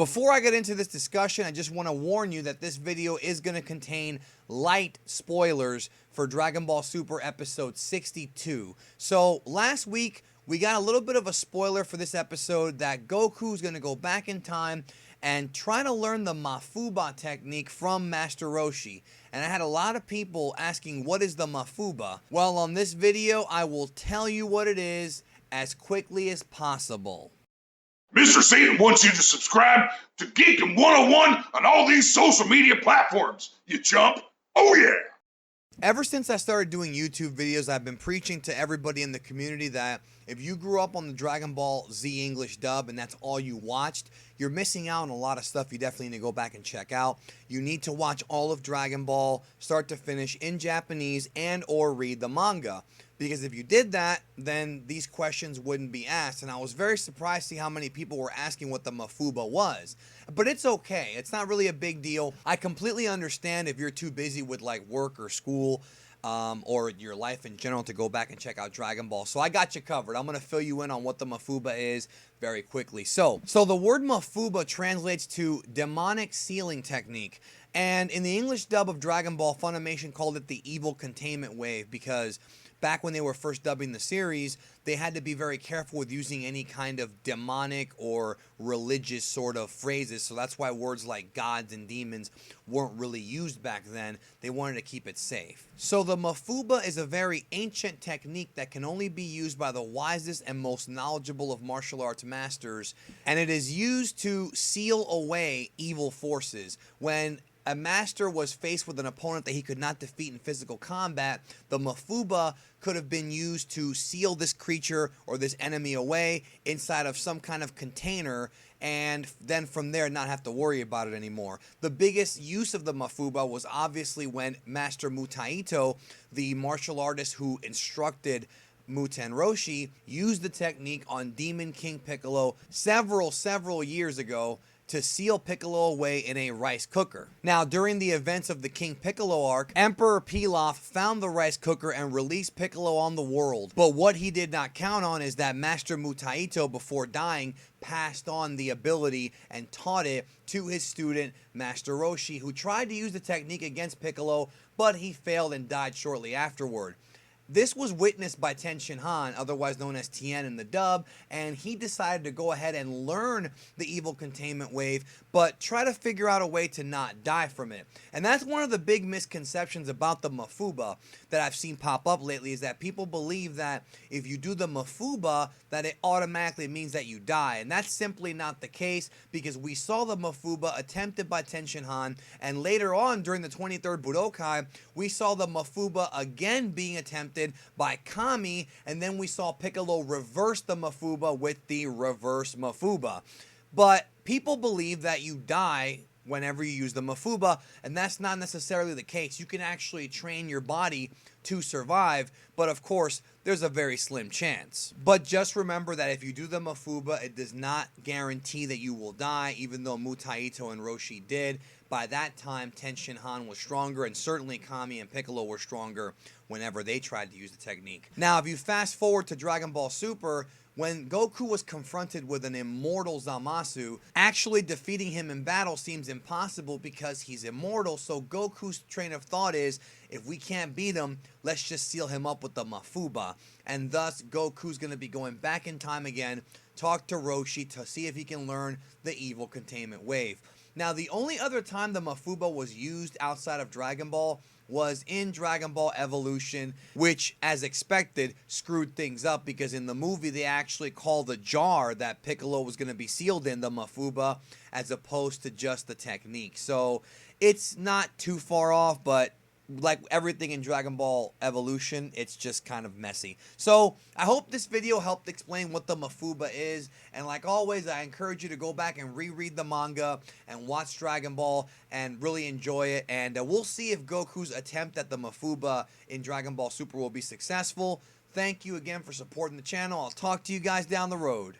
Before I get into this discussion, I just want to warn you that this video is going to contain light spoilers for Dragon Ball Super episode 62. So last week, we got a little bit of a spoiler for this episode that Goku's going to go back in time and try to learn the Mafuba technique from Master Roshi. And I had a lot of people asking, what is the Mafuba? Well, on this video, I will tell you what it is as quickly as possible. Mr. Satan wants you to subscribe to Geekin' 101 on all these social media platforms. You chump? Oh yeah! Ever since I started doing YouTube videos, I've been preaching to everybody in the community that if you grew up on the Dragon Ball Z English dub and that's all you watched, you're missing out on a lot of stuff you definitely need to go back and check out. You need to watch all of Dragon Ball, start to finish, in Japanese and or read the manga. Because if you did that, then these questions wouldn't be asked. And I was very surprised to see how many people were asking what the Mafuba was. But it's okay. It's not really a big deal. I completely understand if you're too busy with like work or school or your life in general to go back and check out Dragon Ball. So I got you covered. I'm going to fill you in on what the Mafuba is very quickly. So the word Mafuba translates to demonic sealing technique. And in the English dub of Dragon Ball, Funimation called it the evil containment wave because back when they were first dubbing the series, they had to be very careful with using any kind of demonic or religious sort of phrases. So that's why words like gods and demons weren't really used back then. They wanted to keep it safe. So the Mafuba is a very ancient technique that can only be used by the wisest and most knowledgeable of martial arts masters. And it is used to seal away evil forces. When a master was faced with an opponent that he could not defeat in physical combat, the Mafuba could have been used to seal this creature or this enemy away inside of some kind of container, and then from there not have to worry about it anymore. The biggest use of the Mafuba was obviously when Master Mutaito, the martial artist who instructed Muta and Roshi, used the technique on Demon King Piccolo several years ago to seal Piccolo away in a rice cooker. Now, during the events of the King Piccolo arc, Emperor Pilaf found the rice cooker and released Piccolo on the world. But what he did not count on is that Master Mutaito, before dying, passed on the ability and taught it to his student, Master Roshi, who tried to use the technique against Piccolo, but he failed and died shortly afterward. This was witnessed by Ten Shin Han, otherwise known as Tien in the dub, and he decided to go ahead and learn the evil containment wave, but try to figure out a way to not die from it. And that's one of the big misconceptions about the Mafuba that I've seen pop up lately, is that people believe that if you do the Mafuba, that it automatically means that you die. And that's simply not the case, because we saw the Mafuba attempted by Ten Shin Han, and later on during the 23rd Budokai, we saw the Mafuba again being attempted by Kami, and then we saw Piccolo reverse the Mafuba with the reverse Mafuba. But people believe that you die whenever you use the Mafuba, and that's not necessarily the case. You can actually train your body to survive, but of course, there's a very slim chance. But just remember that if you do the Mafuba, it does not guarantee that you will die, even though Mutaito and Roshi did. By that time, Ten Shin Han was stronger, and certainly Kami and Piccolo were stronger whenever they tried to use the technique. Now, if you fast forward to Dragon Ball Super, when Goku was confronted with an immortal Zamasu, actually defeating him in battle seems impossible because he's immortal. So Goku's train of thought is, if we can't beat him, let's just seal him up with the Mafuba. And thus, Goku's going to be going back in time again, talk to Roshi to see if he can learn the evil containment wave. Now, the only other time the Mafuba was used outside of Dragon Ball was in Dragon Ball Evolution, which, as expected, screwed things up because in the movie they actually called the jar that Piccolo was going to be sealed in the Mafuba as opposed to just the technique. So it's not too far off, but like everything in Dragon Ball Evolution, it's just kind of messy. So I hope this video helped explain what the Mafuba is, and like always, I encourage you to go back and reread the manga and watch Dragon Ball and really enjoy it, and we'll see if Goku's attempt at the Mafuba in Dragon Ball Super will be successful. Thank you again for supporting the channel. I'll talk to you guys down the road.